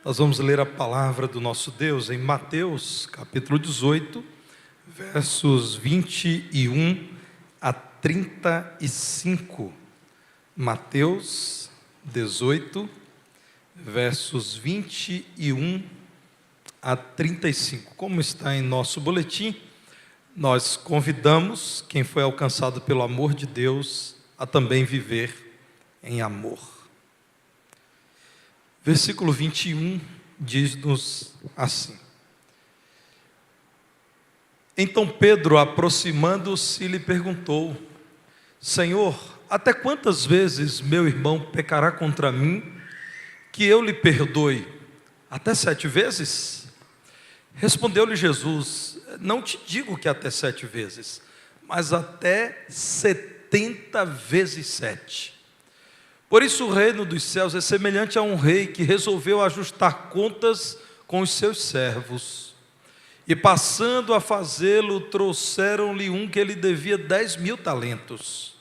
Nós vamos ler a palavra do nosso Deus em Mateus, capítulo 18, versos 21 a 35. Mateus 18, versos 21 a 35. Como está em nosso boletim, nós convidamos quem foi alcançado pelo amor de Deus a também viver em amor. Versículo 21 diz-nos assim: Então Pedro, aproximando-se, lhe perguntou: Senhor, até quantas vezes meu irmão pecará contra mim, que eu lhe perdoe? Até 7 vezes? Respondeu-lhe Jesus: Não te digo que até 7 vezes, mas até 70 vezes 7. Por isso o reino dos céus é semelhante a um rei que resolveu ajustar contas com os seus servos. E passando a fazê-lo, trouxeram-lhe um que lhe devia 10.000 talentos.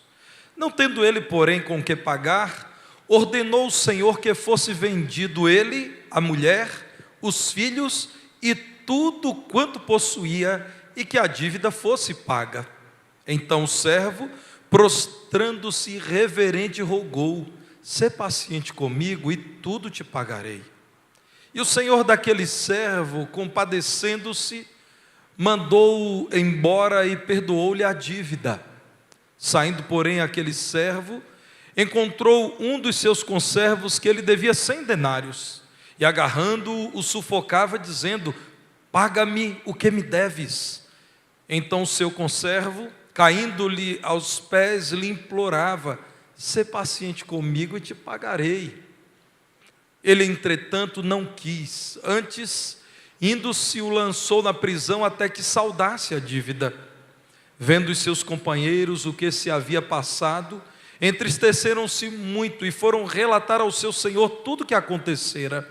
Não tendo ele, porém, com que pagar, ordenou o Senhor que fosse vendido ele, a mulher, os filhos e tudo quanto possuía, e que a dívida fosse paga. Então o servo, prostrando-se reverente, rogou: Sê paciente comigo e tudo te pagarei. E o senhor daquele servo, compadecendo-se, mandou-o embora e perdoou-lhe a dívida. Saindo, porém, aquele servo, encontrou um dos seus conservos que ele devia 100 denários, e agarrando-o, o sufocava, dizendo: Paga-me o que me deves. Então o seu conservo, caindo-lhe aos pés, lhe implorava: Sê paciente comigo e te pagarei. Ele, entretanto, não quis. Antes, indo-se, o lançou na prisão até que saldasse a dívida. Vendo os seus companheiros o que se havia passado, entristeceram-se muito e foram relatar ao seu senhor tudo o que acontecera.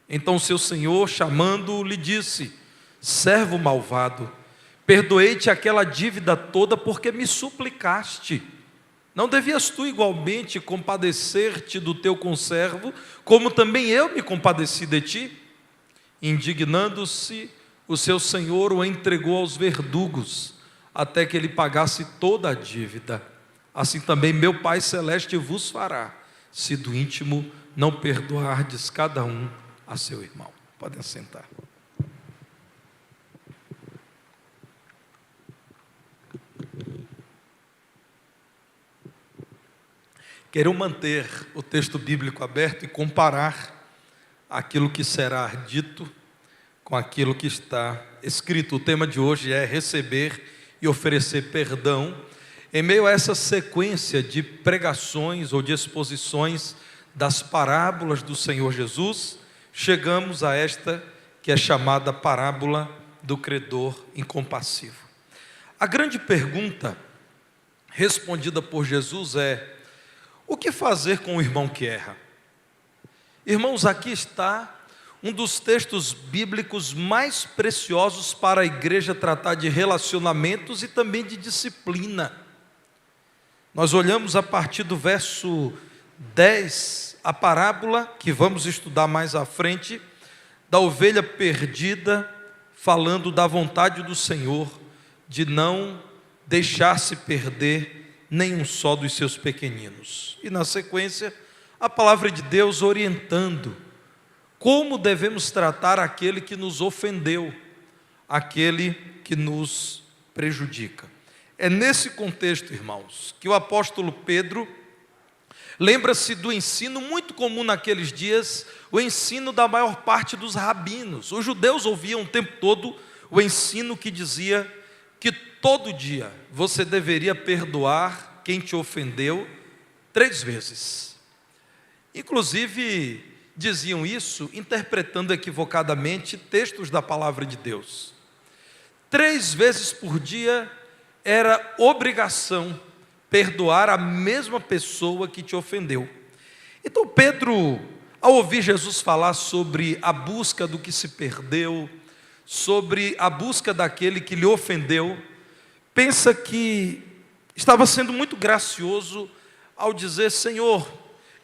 Então o seu senhor, chamando-o, lhe disse: Servo malvado, perdoei-te aquela dívida toda porque me suplicaste. Não devias tu igualmente compadecer-te do teu conservo, como também eu me compadeci de ti? Indignando-se, o seu senhor o entregou aos verdugos, até que ele pagasse toda a dívida. Assim também meu Pai Celeste vos fará, se do íntimo não perdoardes cada um a seu irmão. Podem sentar. Quero manter o texto bíblico aberto e comparar aquilo que será dito com aquilo que está escrito. O tema de hoje é receber e oferecer perdão. Em meio a essa sequência de pregações ou de exposições das parábolas do Senhor Jesus, chegamos a esta que é chamada parábola do credor incompassivo. A grande pergunta respondida por Jesus é: o que fazer com o irmão que erra? Irmãos, aqui está um dos textos bíblicos mais preciosos para a igreja tratar de relacionamentos e também de disciplina. Nós olhamos a partir do verso 10, a parábola que vamos estudar mais à frente, da ovelha perdida, falando da vontade do Senhor de não deixar-se perder nenhum só dos seus pequeninos. E na sequência, a palavra de Deus orientando como devemos tratar aquele que nos ofendeu, aquele que nos prejudica. É nesse contexto, irmãos, que o apóstolo Pedro lembra-se do ensino muito comum naqueles dias, o ensino da maior parte dos rabinos. Os judeus ouviam o tempo todo o ensino que dizia que todo dia você deveria perdoar quem te ofendeu 3 vezes. Inclusive, diziam isso interpretando equivocadamente textos da palavra de Deus. 3 vezes por dia era obrigação perdoar a mesma pessoa que te ofendeu. Então Pedro, ao ouvir Jesus falar sobre a busca do que se perdeu, sobre a busca daquele que lhe ofendeu, pensa que estava sendo muito gracioso ao dizer: Senhor,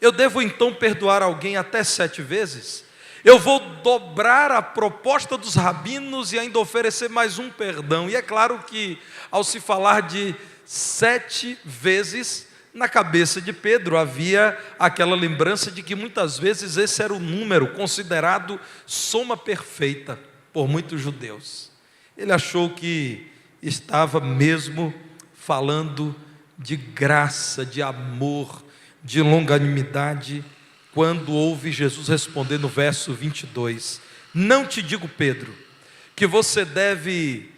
eu devo então perdoar alguém até 7 vezes? Eu vou dobrar a proposta dos rabinos e ainda oferecer mais um perdão. E é claro que, ao se falar de 7 vezes, na cabeça de Pedro havia aquela lembrança de que muitas vezes esse era o número considerado soma perfeita por muitos judeus. Ele achou que estava mesmo falando de graça, de amor, de longanimidade, quando ouve Jesus responder no verso 22, não te digo, Pedro, que você deve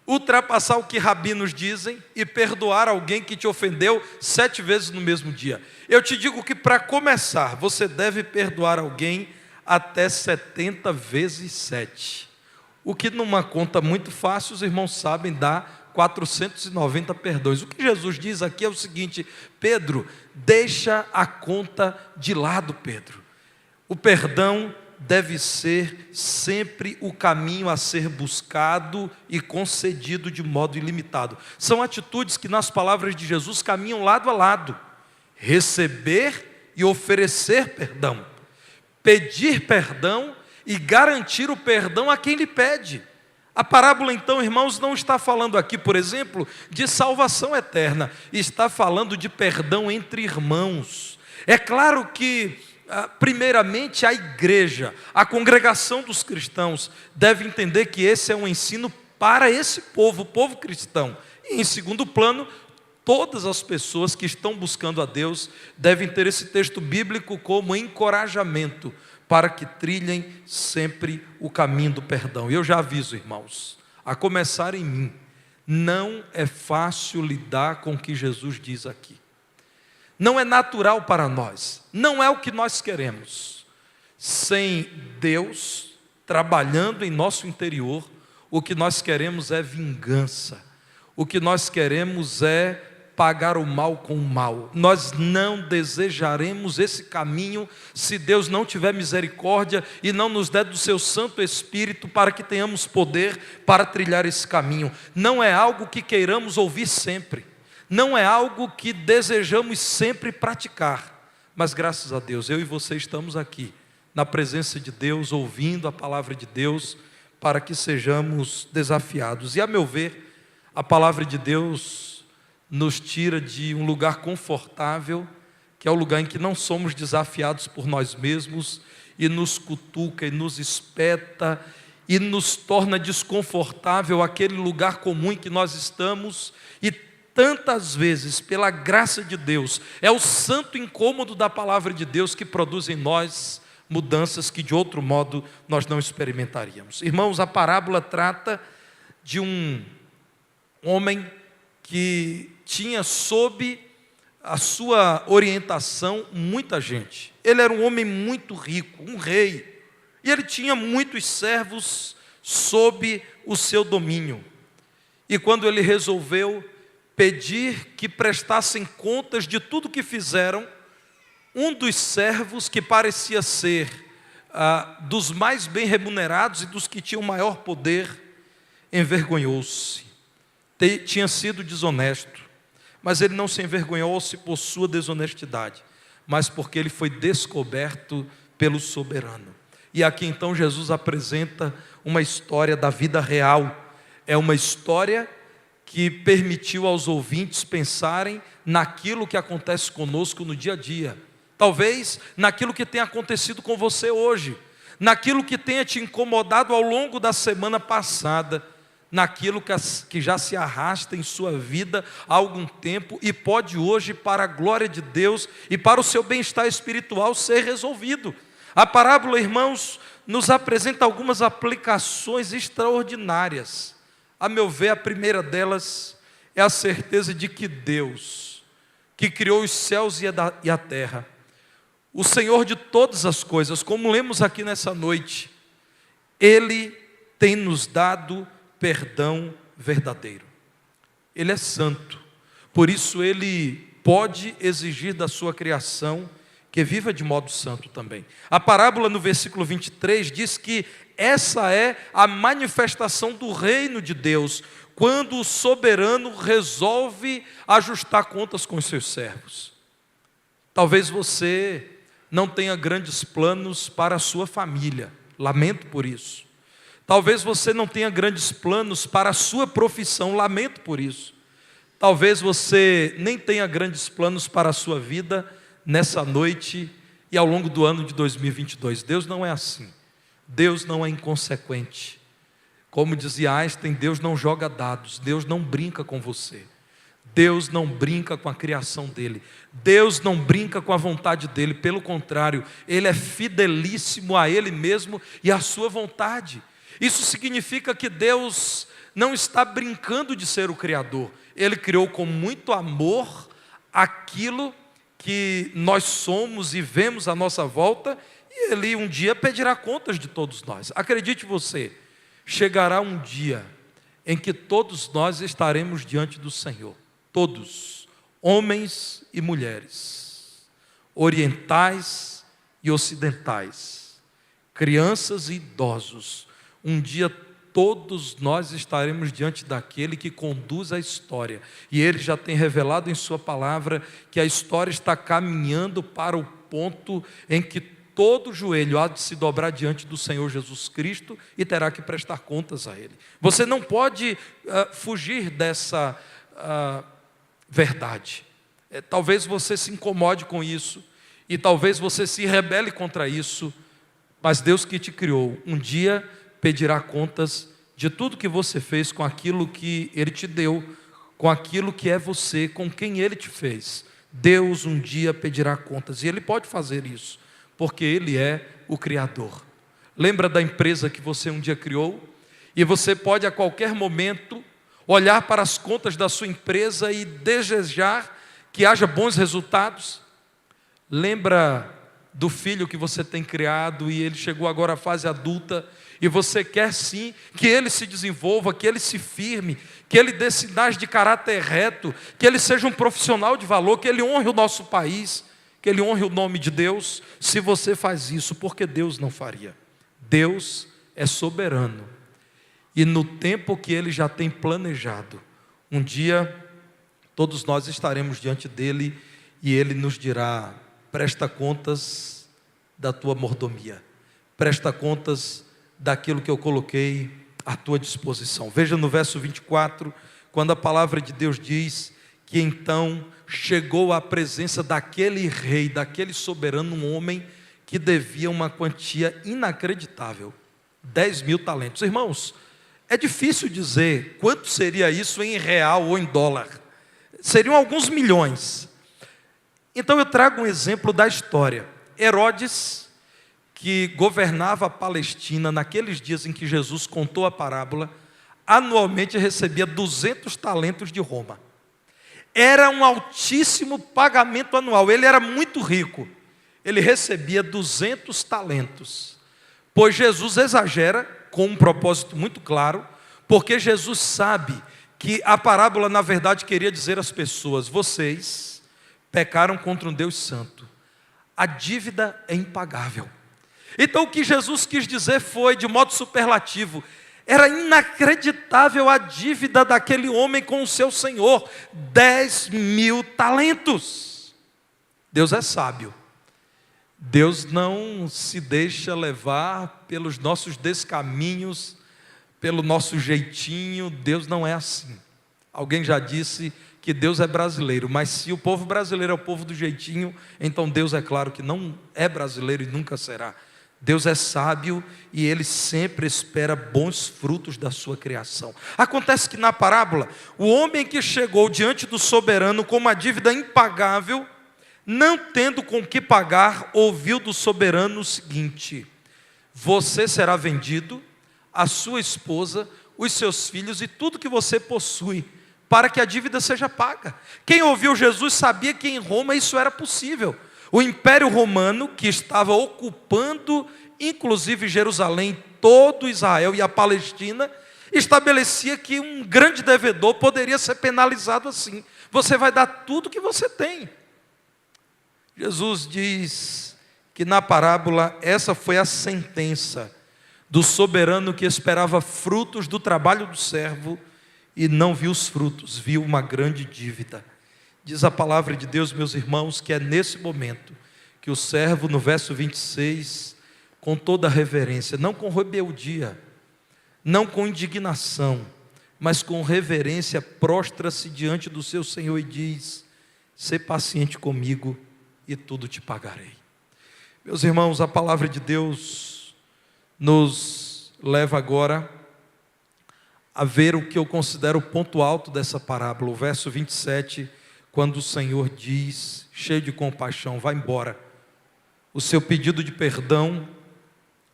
ultrapassar o que rabinos dizem e perdoar alguém que te ofendeu 7 vezes no mesmo dia. Eu te digo que, para começar, você deve perdoar alguém até 70 vezes 7. O que, numa conta muito fácil, os irmãos sabem, dá 490 perdões. O que Jesus diz aqui é o seguinte: Pedro, deixa a conta de lado, Pedro. O perdão deve ser sempre o caminho a ser buscado e concedido de modo ilimitado. São atitudes que, nas palavras de Jesus, caminham lado a lado: receber e oferecer perdão, pedir perdão e garantir o perdão a quem lhe pede. A parábola, então, irmãos, não está falando aqui, por exemplo, de salvação eterna, está falando de perdão entre irmãos. É claro que, primeiramente, a igreja, a congregação dos cristãos, deve entender que esse é um ensino para esse povo, o povo cristão. E, em segundo plano, todas as pessoas que estão buscando a Deus devem ter esse texto bíblico como encorajamento para que trilhem sempre o caminho do perdão. E eu já aviso, irmãos, a começar em mim, não é fácil lidar com o que Jesus diz aqui. Não é natural para nós, não é o que nós queremos. Sem Deus trabalhando em nosso interior, o que nós queremos é vingança, o que nós queremos é pagar o mal com o mal. Nós não desejaremos esse caminho se Deus não tiver misericórdia e não nos der do seu Santo Espírito para que tenhamos poder para trilhar esse caminho. Não é algo que queiramos ouvir sempre, não é algo que desejamos sempre praticar, mas graças a Deus, eu e você estamos aqui, na presença de Deus, ouvindo a palavra de Deus, para que sejamos desafiados. E, a meu ver, a palavra de Deus nos tira de um lugar confortável, que é o lugar em que não somos desafiados por nós mesmos, e nos cutuca, e nos espeta, e nos torna desconfortável aquele lugar comum em que nós estamos, e tantas vezes, pela graça de Deus, é o santo incômodo da palavra de Deus que produz em nós mudanças que de outro modo nós não experimentaríamos. Irmãos, a parábola trata de um homem que tinha sob a sua orientação muita gente. Ele era um homem muito rico, um rei, e ele tinha muitos servos sob o seu domínio. E quando ele resolveu pedir que prestassem contas de tudo que fizeram, um dos servos, que parecia ser dos mais bem remunerados e dos que tinham maior poder, envergonhou-se. Tinha sido desonesto, mas ele não se envergonhou-se por sua desonestidade, mas porque ele foi descoberto pelo soberano. E aqui então Jesus apresenta uma história da vida real. É uma história que permitiu aos ouvintes pensarem naquilo que acontece conosco no dia a dia. Talvez naquilo que tem acontecido com você hoje, naquilo que tenha te incomodado ao longo da semana passada, naquilo que já se arrasta em sua vida há algum tempo e pode hoje, para a glória de Deus e para o seu bem-estar espiritual, ser resolvido. A parábola, irmãos, nos apresenta algumas aplicações extraordinárias. A meu ver, a primeira delas é a certeza de que Deus, que criou os céus e a terra, o Senhor de todas as coisas, como lemos aqui nessa noite, Ele tem nos dado perdão verdadeiro. Ele é santo, por isso Ele pode exigir da sua criação que viva de modo santo também. A parábola no versículo 23 diz que essa é a manifestação do reino de Deus, quando o soberano resolve ajustar contas com os seus servos. Talvez você não tenha grandes planos para a sua família. Lamento por isso. Talvez você não tenha grandes planos para a sua profissão. Lamento por isso. Talvez você nem tenha grandes planos para a sua vida nessa noite e ao longo do ano de 2022. Deus não é assim. Deus não é inconsequente. Como dizia Einstein, Deus não joga dados. Deus não brinca com você. Deus não brinca com a criação dele. Deus não brinca com a vontade dele. Pelo contrário, ele é fidelíssimo a ele mesmo e à sua vontade. Isso significa que Deus não está brincando de ser o Criador. Ele criou com muito amor aquilo que nós somos e vemos à nossa volta, e Ele um dia pedirá contas de todos nós. Acredite você, chegará um dia em que todos nós estaremos diante do Senhor. Todos, homens e mulheres, orientais e ocidentais, crianças e idosos. Um dia todos nós estaremos diante daquele que conduz a história. E Ele já tem revelado em sua palavra que a história está caminhando para o ponto em que todo joelho há de se dobrar diante do Senhor Jesus Cristo e terá que prestar contas a Ele. Você não pode fugir dessa verdade. Talvez você se incomode com isso e talvez você se rebele contra isso, mas Deus que te criou, um dia pedirá contas de tudo que você fez com aquilo que Ele te deu, com aquilo que é você, com quem Ele te fez. Deus um dia pedirá contas e Ele pode fazer isso, porque Ele é o Criador. Lembra da empresa que você um dia criou? E você pode a qualquer momento olhar para as contas da sua empresa e desejar que haja bons resultados. Lembra do filho que você tem criado e ele chegou agora à fase adulta e você quer sim que ele se desenvolva, que ele se firme, que ele dê sinais de caráter reto, que ele seja um profissional de valor, que ele honre o nosso país, que ele honre o nome de Deus. Se você faz isso, porque Deus não faria? Deus é soberano e no tempo que Ele já tem planejado, um dia todos nós estaremos diante dEle e Ele nos dirá: presta contas da tua mordomia, presta contas daquilo que eu coloquei à tua disposição. Veja no verso 24, quando a palavra de Deus diz que então chegou à presença daquele rei, daquele soberano, um homem que devia uma quantia inacreditável, 10.000 talentos. Irmãos, é difícil dizer quanto seria isso em real ou em dólar. Seriam alguns milhões. Então eu trago um exemplo da história. Herodes, que governava a Palestina naqueles dias em que Jesus contou a parábola, anualmente recebia 200 talentos de Roma. Era um altíssimo pagamento anual. Ele era muito rico. Ele recebia 200 talentos. Pois Jesus exagera com um propósito muito claro, porque Jesus sabe que a parábola na verdade queria dizer às pessoas: vocês pecaram contra um Deus santo, a dívida é impagável. Então o que Jesus quis dizer foi, de modo superlativo, era inacreditável a dívida daquele homem com o seu Senhor, 10.000 talentos. Deus é sábio. Deus não se deixa levar pelos nossos descaminhos, pelo nosso jeitinho. Deus não é assim. Alguém já disse que Deus é brasileiro, mas se o povo brasileiro é o povo do jeitinho, então Deus é claro que não é brasileiro e nunca será. Deus é sábio e Ele sempre espera bons frutos da sua criação. Acontece que na parábola, o homem que chegou diante do soberano com uma dívida impagável, não tendo com que pagar, ouviu do soberano o seguinte: você será vendido, a sua esposa, os seus filhos e tudo que você possui, para que a dívida seja paga. Quem ouviu Jesus sabia que em Roma isso era possível. O Império Romano, que estava ocupando inclusive Jerusalém, todo Israel e a Palestina, estabelecia que um grande devedor poderia ser penalizado assim: você vai dar tudo que você tem. Jesus diz que na parábola essa foi a sentença do soberano que esperava frutos do trabalho do servo e não viu os frutos, viu uma grande dívida. Diz a palavra de Deus, meus irmãos, que é nesse momento que o servo, no verso 26, com toda reverência, não com rebeldia, não com indignação, mas com reverência, prostra-se diante do seu Senhor e diz: sê paciente comigo e tudo te pagarei. Meus irmãos, a palavra de Deus nos leva agora a ver o que eu considero o ponto alto dessa parábola, o verso 27, quando o Senhor diz, cheio de compaixão: vai embora. O seu pedido de perdão,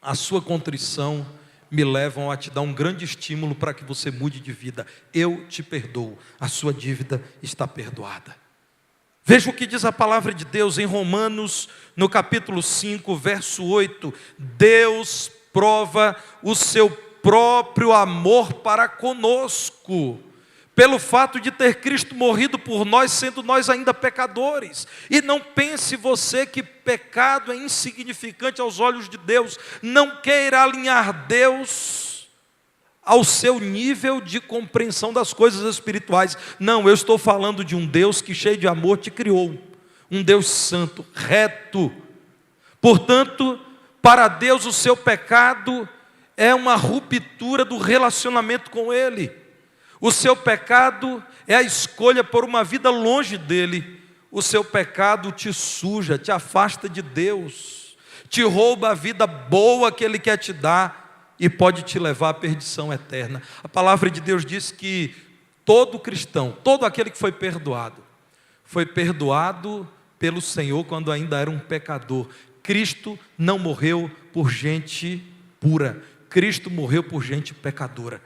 a sua contrição me levam a te dar um grande estímulo para que você mude de vida. Eu te perdoo, a sua dívida está perdoada. Veja o que diz a palavra de Deus em Romanos, no capítulo 5, verso 8. Deus prova o seu próprio amor para conosco, pelo fato de ter Cristo morrido por nós, sendo nós ainda pecadores. E não pense você que pecado é insignificante aos olhos de Deus. Não queira alinhar Deus ao seu nível de compreensão das coisas espirituais. Não, eu estou falando de um Deus que, cheio de amor, te criou. Um Deus santo, reto. Portanto, para Deus o seu pecado é uma ruptura do relacionamento com Ele. O seu pecado é a escolha por uma vida longe dEle. O seu pecado te suja, te afasta de Deus, te rouba a vida boa que Ele quer te dar e pode te levar à perdição eterna. A palavra de Deus diz que todo cristão, todo aquele que foi perdoado pelo Senhor quando ainda era um pecador. Cristo não morreu por gente pura, Cristo morreu por gente pecadora.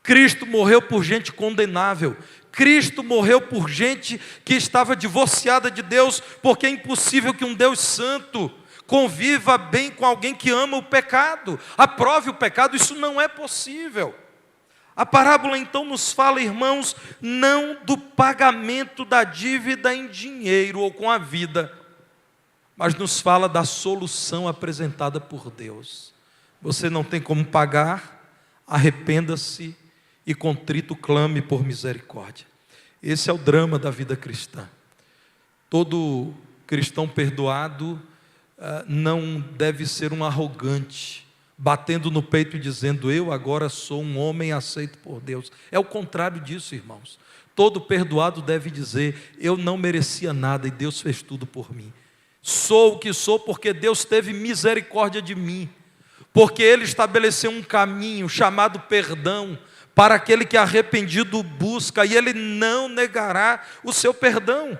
Cristo morreu por gente condenável. Cristo morreu por gente que estava divorciada de Deus, porque é impossível que um Deus santo conviva bem com alguém que ama o pecado, aprove o pecado. Isso não é possível. A parábola então nos fala, irmãos, não do pagamento da dívida em dinheiro ou com a vida, mas nos fala da solução apresentada por Deus. Você não tem como pagar, arrependa-se e contrito clame por misericórdia. Esse é o drama da vida cristã. Todo cristão perdoado não deve ser um arrogante, batendo no peito e dizendo: eu agora sou um homem aceito por Deus. É o contrário disso, irmãos. Todo perdoado deve dizer: eu não merecia nada e Deus fez tudo por mim. Sou o que sou porque Deus teve misericórdia de mim, porque Ele estabeleceu um caminho chamado perdão, para aquele que arrependido busca, e Ele não negará o seu perdão.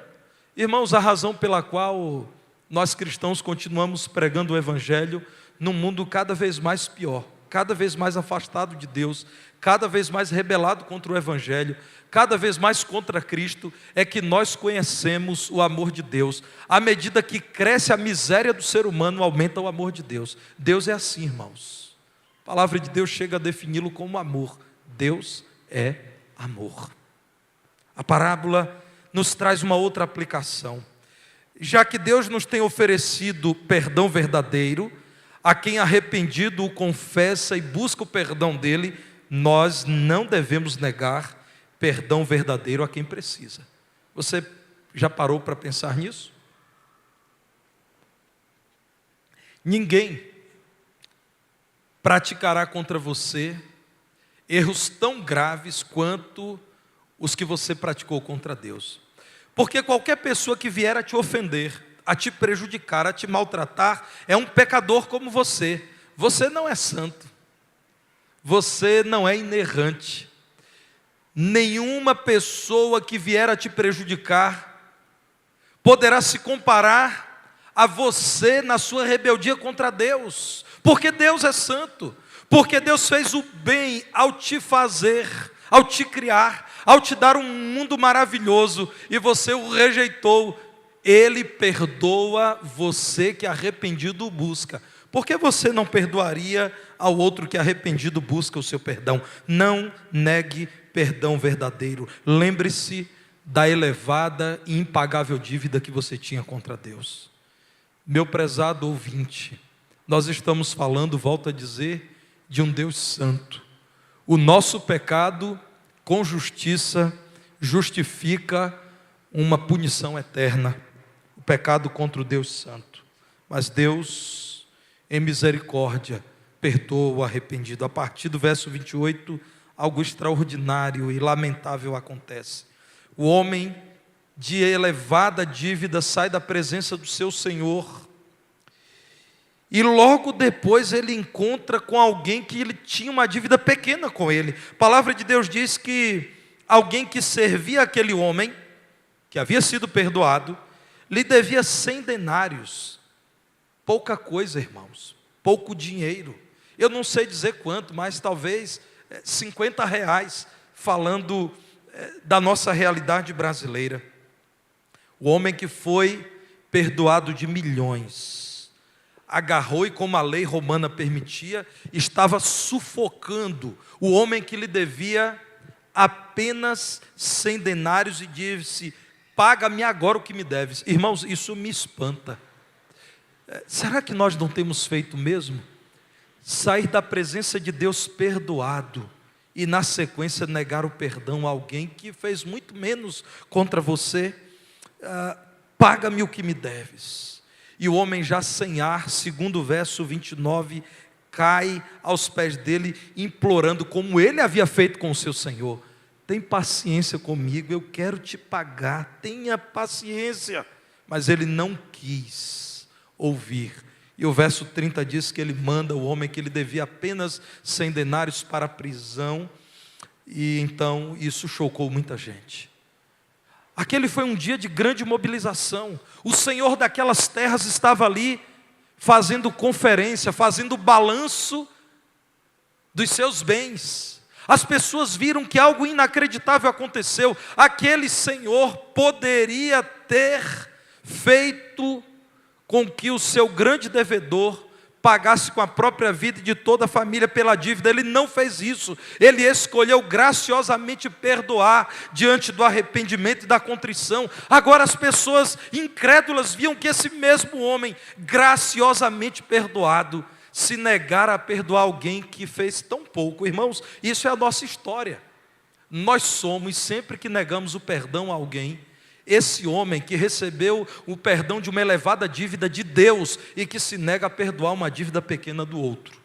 Irmãos, a razão pela qual nós cristãos continuamos pregando o Evangelho num mundo cada vez mais pior, cada vez mais afastado de Deus, cada vez mais rebelado contra o Evangelho, cada vez mais contra Cristo, é que nós conhecemos o amor de Deus. À medida que cresce a miséria do ser humano, aumenta o amor de Deus. Deus é assim, irmãos. A palavra de Deus chega a defini-lo como amor. Deus é amor. A parábola nos traz uma outra aplicação. Já que Deus nos tem oferecido perdão verdadeiro, a quem arrependido o confessa e busca o perdão dele, nós não devemos negar perdão verdadeiro a quem precisa. Você já parou para pensar nisso? Ninguém praticará contra você erros tão graves quanto os que você praticou contra Deus. Porque qualquer pessoa que vier a te ofender, a te prejudicar, a te maltratar, é um pecador como você. Você não é santo. Você não é inerrante. Nenhuma pessoa que vier a te prejudicar poderá se comparar a você na sua rebeldia contra Deus. Porque Deus é santo. Porque Deus fez o bem ao te fazer, ao te criar, ao te dar um mundo maravilhoso, e você o rejeitou. Ele perdoa você que arrependido o busca. Por que você não perdoaria ao outro que arrependido busca o seu perdão? Não negue perdão verdadeiro. Lembre-se da elevada e impagável dívida que você tinha contra Deus. Meu prezado ouvinte, nós estamos falando, volto a dizer, de um Deus santo. O nosso pecado, com justiça, justifica uma punição eterna. O pecado contra o Deus santo. Mas Deus, em misericórdia, perdoa o arrependido. A partir do verso 28, algo extraordinário e lamentável acontece. O homem de elevada dívida sai da presença do seu Senhor, e logo depois ele encontra com alguém que ele tinha uma dívida pequena com ele. A palavra de Deus diz que alguém que servia aquele homem, que havia sido perdoado, lhe devia 100 denários. Pouca coisa, irmãos, pouco dinheiro. Eu não sei dizer quanto, mas talvez 50 reais, falando da nossa realidade brasileira. O homem que foi perdoado de milhões, agarrou e, como a lei romana permitia, estava sufocando o homem que lhe devia apenas 100 denários e disse: paga-me agora o que me deves. Irmãos, isso me espanta. Será que nós não temos feito mesmo? Sair da presença de Deus perdoado e na sequência negar o perdão a alguém que fez muito menos contra você. Paga-me o que me deves. E o homem, já sem ar, segundo o verso 29, cai aos pés dele, implorando, como ele havia feito com o seu Senhor: tem paciência comigo, eu quero te pagar, tenha paciência. Mas ele não quis ouvir. E o verso 30 diz que ele manda o homem que lhe devia apenas 100 denários para a prisão. E então isso chocou muita gente. Aquele foi um dia de grande mobilização. O senhor daquelas terras estava ali fazendo conferência, fazendo balanço dos seus bens. As pessoas viram que algo inacreditável aconteceu. Aquele senhor poderia ter feito com que o seu grande devedor pagasse com a própria vida e de toda a família pela dívida. Ele não fez isso. Ele escolheu graciosamente perdoar diante do arrependimento e da contrição. Agora as pessoas incrédulas viam que esse mesmo homem, graciosamente perdoado, se negara a perdoar alguém que fez tão pouco. Irmãos, isso é a nossa história. Nós somos, sempre que negamos o perdão a alguém, esse homem que recebeu o perdão de uma elevada dívida de Deus e que se nega a perdoar uma dívida pequena do outro.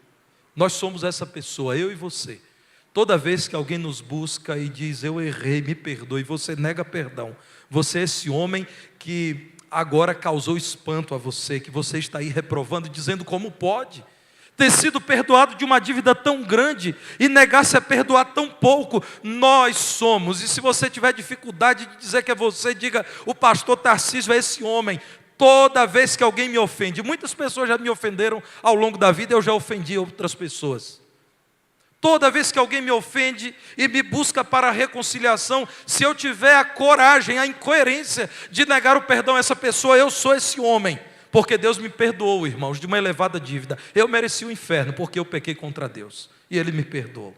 Nós somos essa pessoa, eu e você. Toda vez que alguém nos busca e diz: eu errei, me perdoe, você nega perdão. Você é esse homem que agora causou espanto a você, que você está aí reprovando, dizendo: como pode ter sido perdoado de uma dívida tão grande e negar-se a perdoar tão pouco? Nós somos. E se você tiver dificuldade de dizer que é você, diga: o pastor Tarcísio é esse homem. Toda vez que alguém me ofende, muitas pessoas já me ofenderam ao longo da vida, eu já ofendi outras pessoas. Toda vez que alguém me ofende e me busca para a reconciliação, se eu tiver a coragem, a incoerência de negar o perdão a essa pessoa, eu sou esse homem. Porque Deus me perdoou, irmãos, de uma elevada dívida. Eu mereci o inferno porque eu pequei contra Deus, e Ele me perdoou.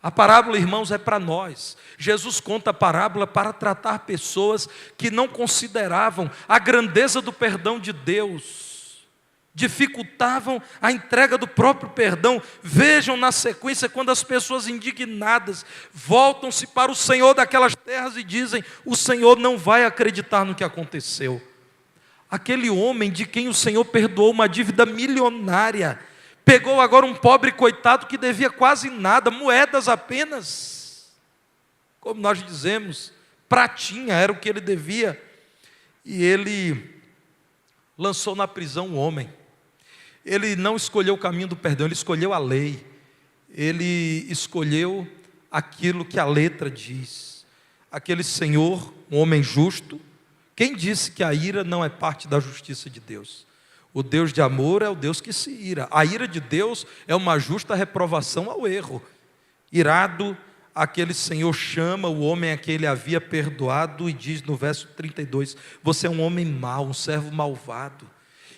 A parábola, irmãos, é para nós. Jesus conta a parábola para tratar pessoas que não consideravam a grandeza do perdão de Deus, dificultavam a entrega do próprio perdão. Vejam na sequência, quando as pessoas indignadas voltam-se para o Senhor daquelas terras e dizem: o Senhor não vai acreditar no que aconteceu. Aquele homem de quem o Senhor perdoou uma dívida milionária, pegou agora um pobre coitado que devia quase nada, moedas apenas, como nós dizemos, pratinha era o que ele devia, e ele lançou na prisão o homem. Ele não escolheu o caminho do perdão, ele escolheu a lei, ele escolheu aquilo que a letra diz. Aquele senhor, um homem justo. Quem disse que a ira não é parte da justiça de Deus? O Deus de amor é o Deus que se ira. A ira de Deus é uma justa reprovação ao erro. Irado, aquele Senhor chama o homem a quem ele havia perdoado e diz no verso 32, você é um homem mau, um servo malvado.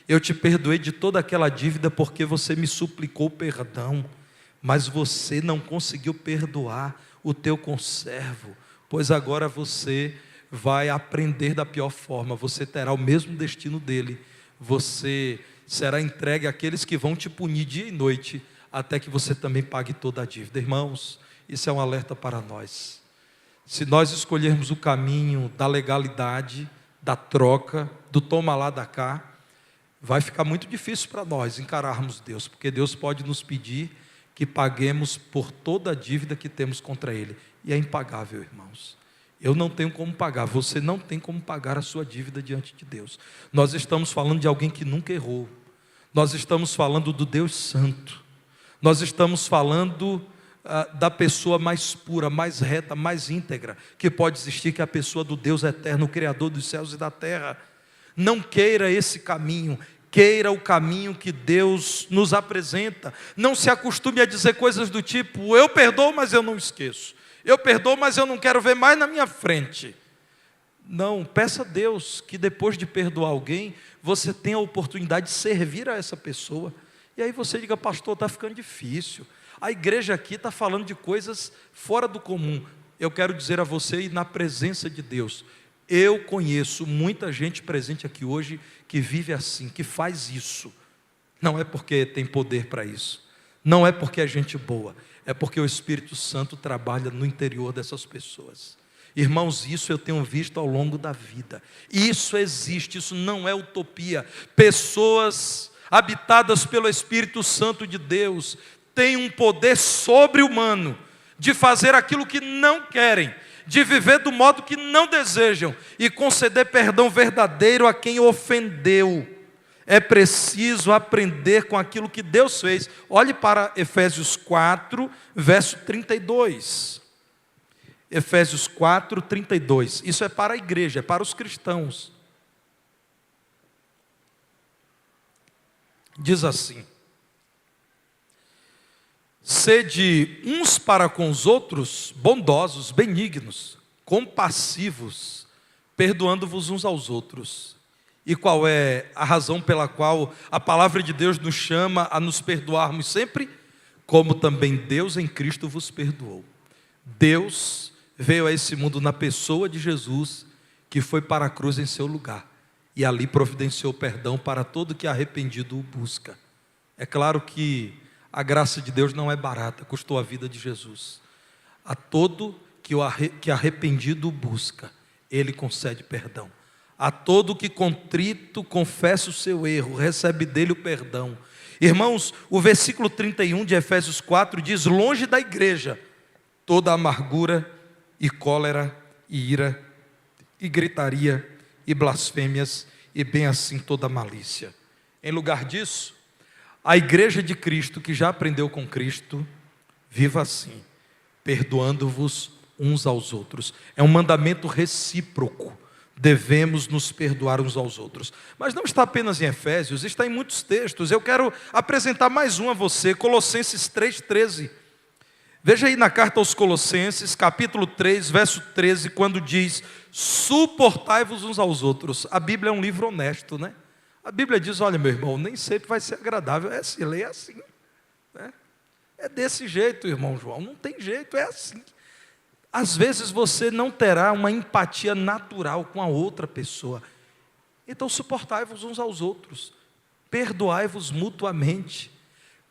Eu te perdoei de toda aquela dívida porque você me suplicou perdão, mas você não conseguiu perdoar o teu conservo, pois agora você vai aprender da pior forma, você terá o mesmo destino dele, você será entregue àqueles que vão te punir dia e noite, até que você também pague toda a dívida. Irmãos, isso é um alerta para nós. Se nós escolhermos o caminho da legalidade, da troca, do toma lá, dá cá, vai ficar muito difícil para nós encararmos Deus, porque Deus pode nos pedir que paguemos por toda a dívida que temos contra Ele, e é impagável, irmãos. Eu não tenho como pagar, você não tem como pagar a sua dívida diante de Deus. Nós estamos falando de alguém que nunca errou, nós estamos falando do Deus Santo, nós estamos falando da pessoa mais pura, mais reta, mais íntegra que pode existir, que é a pessoa do Deus eterno, o Criador dos céus e da terra. Não queira esse caminho, queira o caminho que Deus nos apresenta. Não se acostume a dizer coisas do tipo: eu perdoo, mas eu não esqueço. Eu perdoo, mas eu não quero ver mais na minha frente. Não, peça a Deus que depois de perdoar alguém, você tenha a oportunidade de servir a essa pessoa. E aí você diga: pastor, está ficando difícil. A igreja aqui está falando de coisas fora do comum. Eu quero dizer a você, e na presença de Deus, eu conheço muita gente presente aqui hoje que vive assim, que faz isso. Não é porque tem poder para isso, não é porque é gente boa, é porque o Espírito Santo trabalha no interior dessas pessoas. Irmãos, isso eu tenho visto ao longo da vida. Isso existe, isso não é utopia. Pessoas habitadas pelo Espírito Santo de Deus têm um poder sobre-humano de fazer aquilo que não querem, de viver do modo que não desejam e conceder perdão verdadeiro a quem ofendeu. É preciso aprender com aquilo que Deus fez. Olhe para Efésios 4, verso 32. Efésios 4, 32. Isso é para a igreja, é para os cristãos. Diz assim: sede uns para com os outros bondosos, benignos, compassivos, perdoando-vos uns aos outros. E qual é a razão pela qual a palavra de Deus nos chama a nos perdoarmos sempre? Como também Deus em Cristo vos perdoou. Deus veio a esse mundo na pessoa de Jesus, que foi para a cruz em seu lugar, e ali providenciou perdão para todo que arrependido o busca. É claro que a graça de Deus não é barata, custou a vida de Jesus. A todo que arrependido o busca, Ele concede perdão. A todo que contrito confessa o seu erro, recebe dele o perdão. Irmãos, o versículo 31 de Efésios 4 diz: longe da igreja toda amargura e cólera e ira e gritaria e blasfêmias e bem assim toda malícia. Em lugar disso, a igreja de Cristo, que já aprendeu com Cristo, viva assim, perdoando-vos uns aos outros. É um mandamento recíproco. Devemos nos perdoar uns aos outros. Mas não está apenas em Efésios, está em muitos textos. Eu quero apresentar mais um a você, Colossenses 3,13. Veja aí na carta aos Colossenses, capítulo 3, verso 13, quando diz: suportai-vos uns aos outros. A Bíblia é um livro honesto, né? A Bíblia diz: olha, meu irmão, nem sempre vai ser agradável. É assim, lê assim, né? É desse jeito, irmão João, não tem jeito, é assim. Às vezes você não terá uma empatia natural com a outra pessoa. Então suportai-vos uns aos outros, perdoai-vos mutuamente.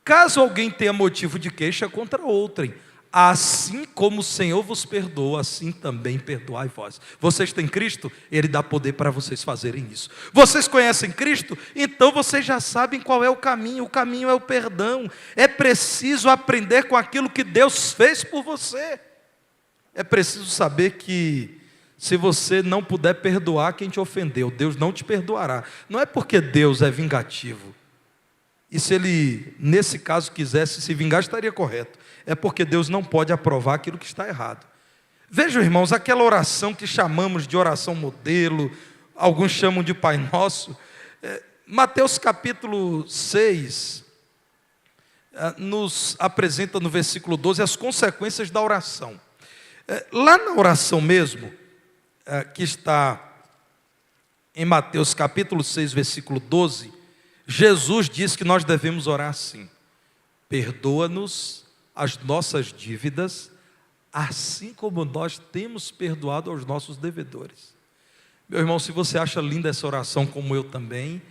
Caso alguém tenha motivo de queixa contra outrem, assim como o Senhor vos perdoa, assim também perdoai vós. Vocês têm Cristo? Ele dá poder para vocês fazerem isso. Vocês conhecem Cristo? Então vocês já sabem qual é o caminho é o perdão. É preciso aprender com aquilo que Deus fez por você. É preciso saber que se você não puder perdoar quem te ofendeu, Deus não te perdoará. Não é porque Deus é vingativo. E se Ele, nesse caso, quisesse se vingar, estaria correto. É porque Deus não pode aprovar aquilo que está errado. Vejam, irmãos, aquela oração que chamamos de oração modelo, alguns chamam de Pai Nosso. Mateus capítulo 6 nos apresenta no versículo 12 as consequências da oração. Lá na oração mesmo, que está em Mateus capítulo 6, versículo 12, Jesus diz que nós devemos orar assim: perdoa-nos as nossas dívidas, assim como nós temos perdoado aos nossos devedores. Meu irmão, se você acha linda essa oração como eu também,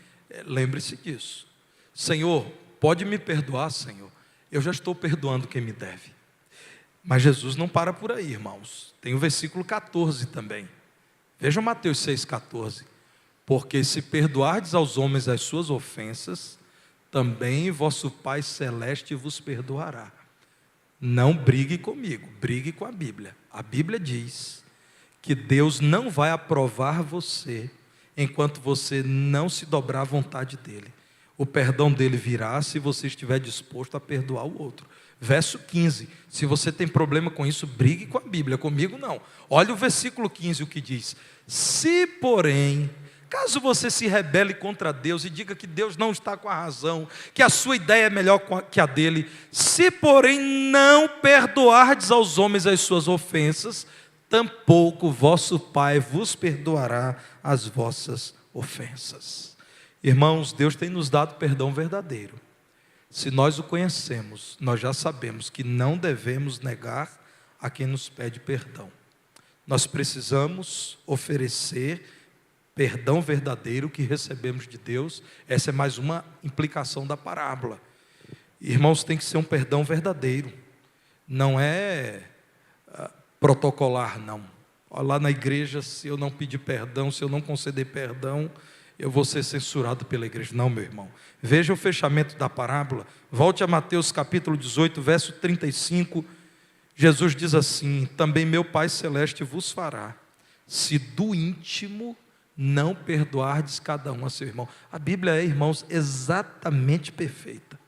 lembre-se disso. Senhor, pode me perdoar, Senhor, eu já estou perdoando quem me deve. Mas Jesus não para por aí, irmãos. Tem o versículo 14 também. Vejam Mateus 6,14. Porque se perdoardes aos homens as suas ofensas, também vosso Pai Celeste vos perdoará. Não brigue comigo, brigue com a Bíblia. A Bíblia diz que Deus não vai aprovar você enquanto você não se dobrar à vontade dEle. O perdão dEle virá se você estiver disposto a perdoar o outro. Verso 15, se você tem problema com isso, brigue com a Bíblia, comigo não. Olha o versículo 15, o que diz: se porém, caso você se rebele contra Deus e diga que Deus não está com a razão, que a sua ideia é melhor que a dele, se porém não perdoardes aos homens as suas ofensas, tampouco vosso Pai vos perdoará as vossas ofensas. Irmãos, Deus tem nos dado perdão verdadeiro. Se nós o conhecemos, nós já sabemos que não devemos negar a quem nos pede perdão. Nós precisamos oferecer perdão verdadeiro que recebemos de Deus. Essa é mais uma implicação da parábola. Irmãos, tem que ser um perdão verdadeiro. Não é protocolar, não. Olha, lá na igreja, se eu não pedir perdão, se eu não conceder perdão, eu vou ser censurado pela igreja. Não, meu irmão. Veja o fechamento da parábola. Volte a Mateus capítulo 18, verso 35. Jesus diz assim: também meu Pai Celeste vos fará, se do íntimo não perdoardes cada um a seu irmão. A Bíblia é, irmãos, exatamente perfeita.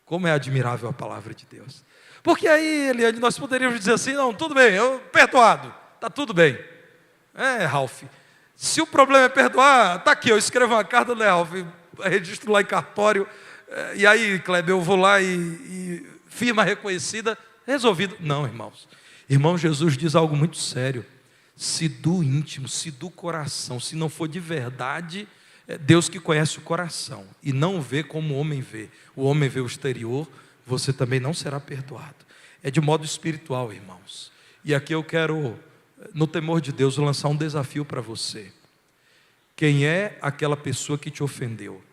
Como é admirável a palavra de Deus. Porque aí, Eliane, nós poderíamos dizer assim: não, tudo bem, eu perdoado, está tudo bem. Ralph, se o problema é perdoar, está aqui, eu escrevo uma carta, né, Ralph, registro lá em cartório, e aí, Kleber, eu vou lá e firma reconhecida, resolvido. Não, irmãos. Irmão, Jesus diz algo muito sério. Se do íntimo, se do coração, se não for de verdade, é Deus que conhece o coração e não vê como o homem vê. O homem vê o exterior, você também não será perdoado. É de modo espiritual, irmãos. E aqui eu quero, no temor de Deus, lançar um desafio para você. Quem é aquela pessoa que te ofendeu?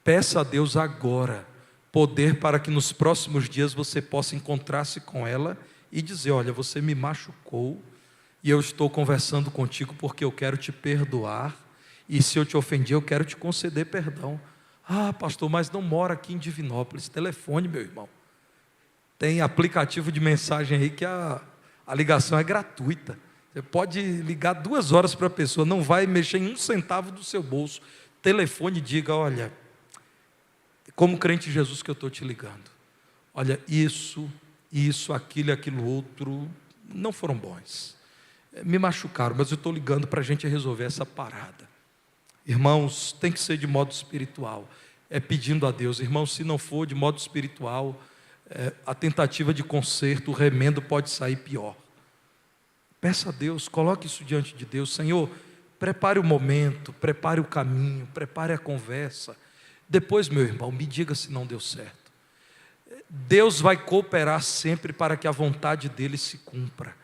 Peça a Deus agora poder para que nos próximos dias você possa encontrar-se com ela e dizer: olha, você me machucou e eu estou conversando contigo porque eu quero te perdoar, e se eu te ofendi, eu quero te conceder perdão. Ah, pastor, mas não mora aqui em Divinópolis. Telefone, meu irmão. Tem aplicativo de mensagem aí que a ligação é gratuita. Você pode ligar 2 horas para a pessoa, não vai mexer em 1 centavo do seu bolso. Telefone e diga: olha, como crente em Jesus que eu estou te ligando. Olha, isso, aquilo e aquilo outro não foram bons. Me machucaram, mas eu estou ligando para a gente resolver essa parada. Irmãos, tem que ser de modo espiritual. É pedindo a Deus. Irmãos, se não for de modo espiritual, a tentativa de conserto, o remendo pode sair pior. Peça a Deus, coloque isso diante de Deus. Senhor, prepare o momento, prepare o caminho, prepare a conversa. Depois, meu irmão, me diga se não deu certo. Deus vai cooperar sempre para que a vontade dele se cumpra.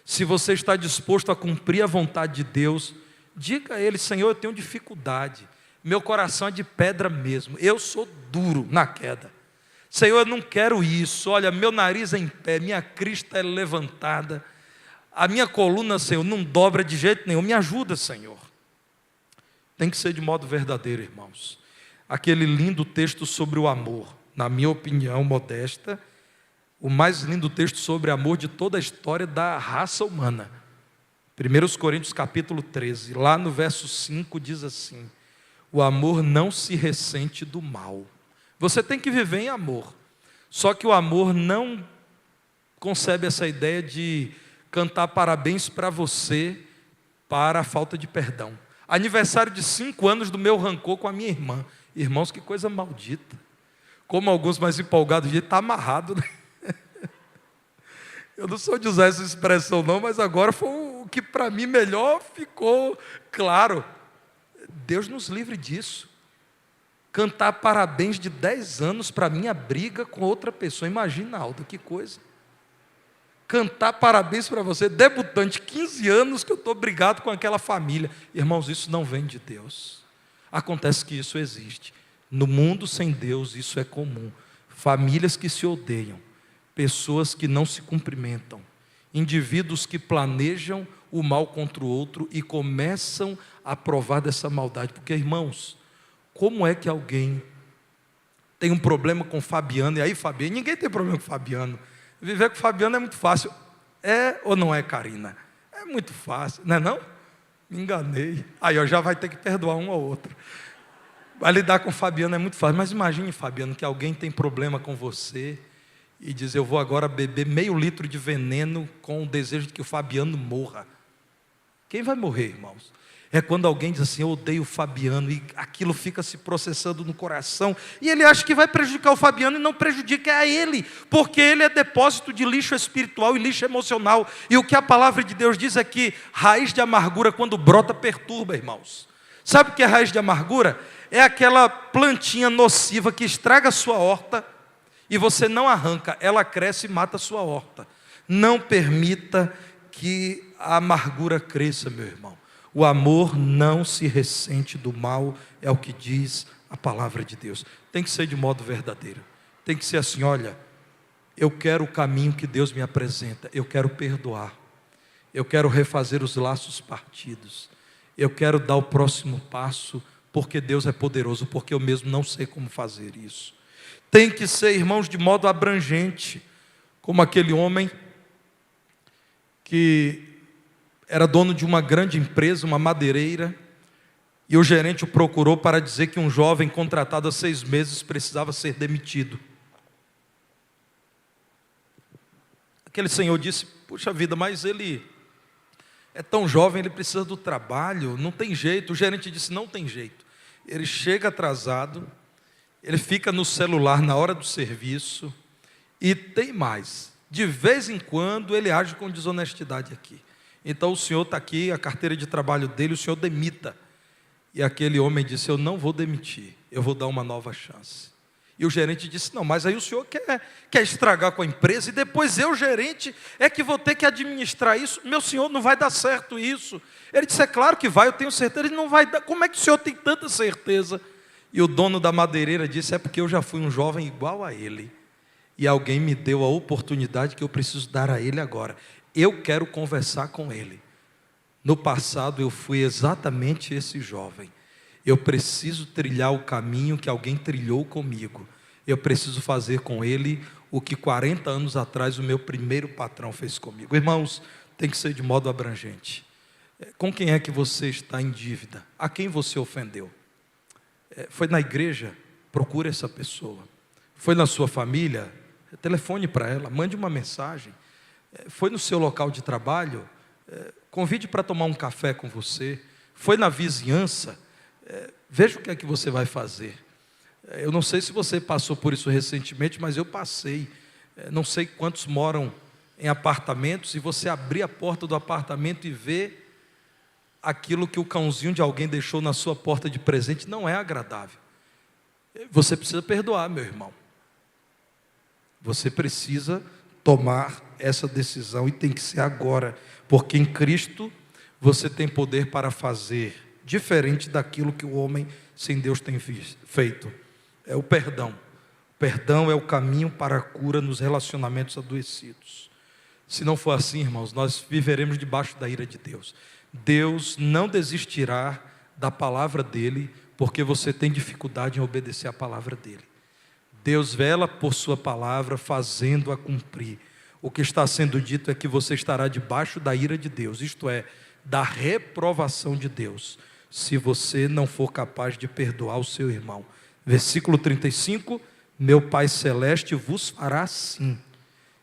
Se você está disposto a cumprir a vontade de Deus, diga a Ele: Senhor, eu tenho dificuldade, meu coração é de pedra mesmo, eu sou duro na queda. Senhor, eu não quero isso, olha, meu nariz é em pé, minha crista é levantada, a minha coluna, Senhor, não dobra de jeito nenhum, me ajuda, Senhor. Tem que ser de modo verdadeiro, irmãos. Aquele lindo texto sobre o amor, na minha opinião modesta, o mais lindo texto sobre amor de toda a história da raça humana. 1 Coríntios capítulo 13, lá no verso 5 diz assim: o amor não se ressente do mal. Você tem que viver em amor. Só que o amor não concebe essa ideia de cantar parabéns para você para a falta de perdão. Aniversário de 5 anos do meu rancor com a minha irmã. Irmãos, que coisa maldita. Como alguns mais empolgados dizem, está amarrado, né? Eu não sou de usar essa expressão não, mas agora foi o que para mim melhor ficou claro. Deus nos livre disso. Cantar parabéns de 10 anos para minha briga com outra pessoa. Imagina, Aldo, que coisa. Cantar parabéns para você, debutante, 15 anos que eu estou brigado com aquela família. Irmãos, isso não vem de Deus. Acontece que isso existe. No mundo sem Deus isso é comum. Famílias que se odeiam. Pessoas que não se cumprimentam, indivíduos que planejam o mal contra o outro e começam a provar dessa maldade. Porque, irmãos, como é que alguém tem um problema com Fabiano, e aí Fabiano, ninguém tem problema com Fabiano, viver com Fabiano é muito fácil, é ou não é, Karina? É muito fácil, não é não? Me enganei, aí já vai ter que perdoar um ao outro, vai lidar com Fabiano é muito fácil, mas imagine, Fabiano, que alguém tem problema com você, e diz, eu vou agora beber meio litro de veneno, com o desejo de que o Fabiano morra. Quem vai morrer, irmãos? É quando alguém diz assim, eu odeio o Fabiano, e aquilo fica se processando no coração, e ele acha que vai prejudicar o Fabiano, e não prejudica a ele, porque ele é depósito de lixo espiritual e lixo emocional, e o que a palavra de Deus diz é que raiz de amargura, quando brota, perturba, irmãos. Sabe o que é raiz de amargura? É aquela plantinha nociva que estraga a sua horta, e você não arranca, ela cresce e mata a sua horta. Não permita que a amargura cresça, meu irmão. O amor não se ressente do mal, é o que diz a palavra de Deus. Tem que ser de modo verdadeiro. Tem que ser assim, olha, eu quero o caminho que Deus me apresenta, eu quero perdoar, eu quero refazer os laços partidos, eu quero dar o próximo passo, porque Deus é poderoso, porque eu mesmo não sei como fazer isso. Tem que ser, irmãos, de modo abrangente, como aquele homem que era dono de uma grande empresa, uma madeireira, e o gerente o procurou para dizer que um jovem contratado há 6 meses precisava ser demitido. Aquele senhor disse, puxa vida, mas ele é tão jovem, ele precisa do trabalho, não tem jeito. O gerente disse, não tem jeito. Ele chega atrasado, ele fica no celular na hora do serviço, e tem mais, de vez em quando ele age com desonestidade aqui. Então o senhor está aqui, a carteira de trabalho dele, o senhor demita. E aquele homem disse, eu não vou demitir, eu vou dar uma nova chance. E o gerente disse, não, mas aí o senhor quer estragar com a empresa, e depois eu, gerente, é que vou ter que administrar isso. Meu senhor, não vai dar certo isso. Ele disse, é claro que vai, eu tenho certeza. Ele não vai dar, como é que o senhor tem tanta certeza? E o dono da madeireira disse, é porque eu já fui um jovem igual a ele, e alguém me deu a oportunidade que eu preciso dar a ele agora. Eu quero conversar com ele. No passado eu fui exatamente esse jovem. Eu preciso trilhar o caminho que alguém trilhou comigo. Eu preciso fazer com ele o que 40 anos atrás o meu primeiro patrão fez comigo. Irmãos, tem que ser de modo abrangente. Com quem é que você está em dívida? A quem você ofendeu? Foi na igreja? Procure essa pessoa. Foi na sua família? Telefone para ela, mande uma mensagem. Foi no seu local de trabalho? Convide para tomar um café com você. Foi na vizinhança? Veja o que é que você vai fazer. Eu não sei se você passou por isso recentemente, mas eu passei. Não sei quantos moram em apartamentos, e você abrir a porta do apartamento e ver aquilo que o cãozinho de alguém deixou na sua porta de presente, não é agradável. Você precisa perdoar, meu irmão. Você precisa tomar essa decisão, e tem que ser agora, porque em Cristo você tem poder para fazer diferente daquilo que o homem sem Deus tem feito. É o perdão. O perdão é o caminho para a cura nos relacionamentos adoecidos. Se não for assim, irmãos, nós viveremos debaixo da ira de Deus. Deus não desistirá da palavra dele, porque você tem dificuldade em obedecer a palavra dele. Deus vela por sua palavra, fazendo-a cumprir. O que está sendo dito é que você estará debaixo da ira de Deus, isto é, da reprovação de Deus, se você não for capaz de perdoar o seu irmão. Versículo 35, meu Pai Celeste vos fará assim,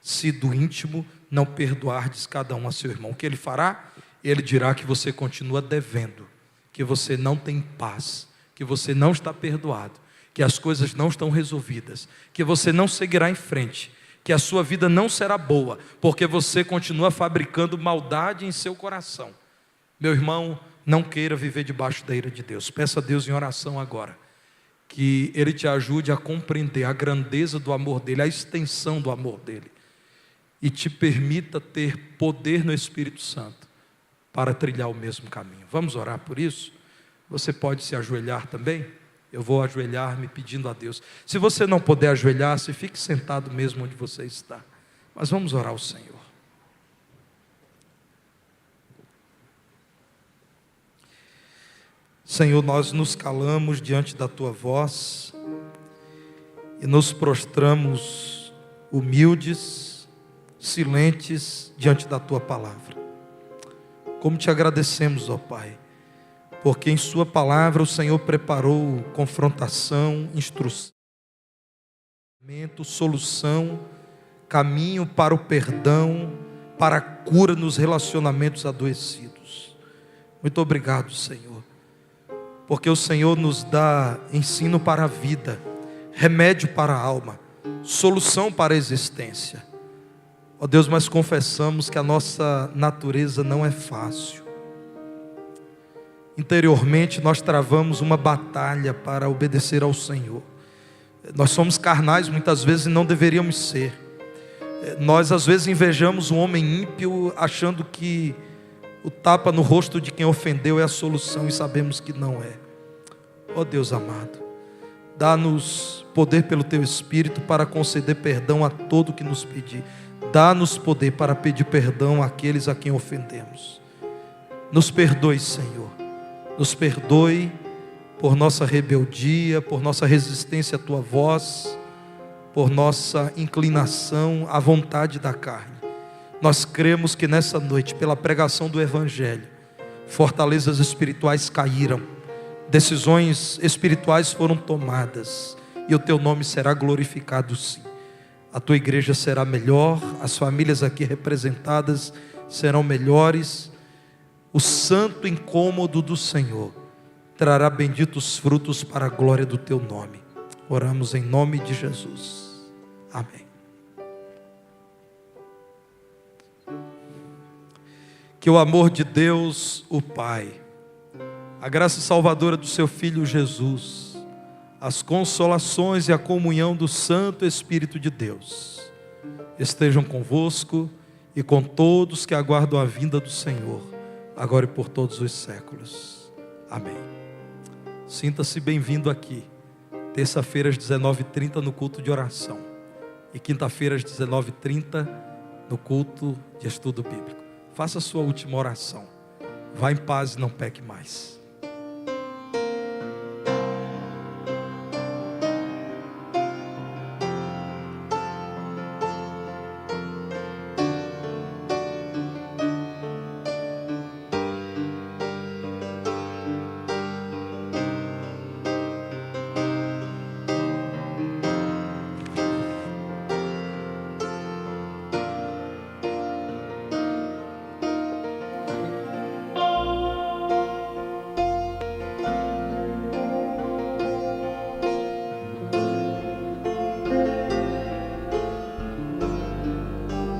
se do íntimo não perdoardes cada um a seu irmão. O que ele fará? Ele dirá que você continua devendo, que você não tem paz, que você não está perdoado, que as coisas não estão resolvidas, que você não seguirá em frente, que a sua vida não será boa, porque você continua fabricando maldade em seu coração. Meu irmão, não queira viver debaixo da ira de Deus. Peça a Deus em oração agora, que Ele te ajude a compreender a grandeza do amor dEle, a extensão do amor dEle, e te permita ter poder no Espírito Santo para trilhar o mesmo caminho. Vamos orar por isso? Você pode se ajoelhar também? Eu vou ajoelhar-me pedindo a Deus. Se você não puder ajoelhar-se, fique sentado mesmo onde você está. Mas vamos orar ao Senhor. Senhor, nós nos calamos diante da Tua voz e nos prostramos humildes, silentes diante da Tua palavra. Como te agradecemos, ó Pai, porque em Sua palavra o Senhor preparou confrontação, instrução, solução, caminho para o perdão, para a cura nos relacionamentos adoecidos. Muito obrigado, Senhor, porque o Senhor nos dá ensino para a vida, remédio para a alma, solução para a existência. Ó Deus, mas confessamos que a nossa natureza não é fácil. Interiormente nós travamos uma batalha para obedecer ao Senhor. Nós somos carnais muitas vezes e não deveríamos ser. Nós às vezes invejamos um homem ímpio achando que o tapa no rosto de quem ofendeu é a solução, e sabemos que não é. Ó Deus amado, dá-nos poder pelo Teu Espírito para conceder perdão a todo que nos pedir. Dá-nos poder para pedir perdão àqueles a quem ofendemos. Nos perdoe, Senhor. Nos perdoe por nossa rebeldia, por nossa resistência à Tua voz, por nossa inclinação à vontade da carne. Nós cremos que nessa noite, pela pregação do Evangelho, fortalezas espirituais caíram, decisões espirituais foram tomadas, e o Teu nome será glorificado sim. A Tua igreja será melhor, as famílias aqui representadas serão melhores. O santo incômodo do Senhor trará benditos frutos para a glória do Teu nome. Oramos em nome de Jesus. Amém. Que o amor de Deus, o Pai, a graça salvadora do Seu Filho Jesus, as consolações e a comunhão do Santo Espírito de Deus estejam convosco e com todos que aguardam a vinda do Senhor, agora e por todos os séculos. Amém. Sinta-se bem-vindo aqui, terça-feira às 19h30 no culto de oração e quinta-feira às 19h30 no culto de estudo bíblico. Faça a sua última oração. Vá em paz e não peque mais.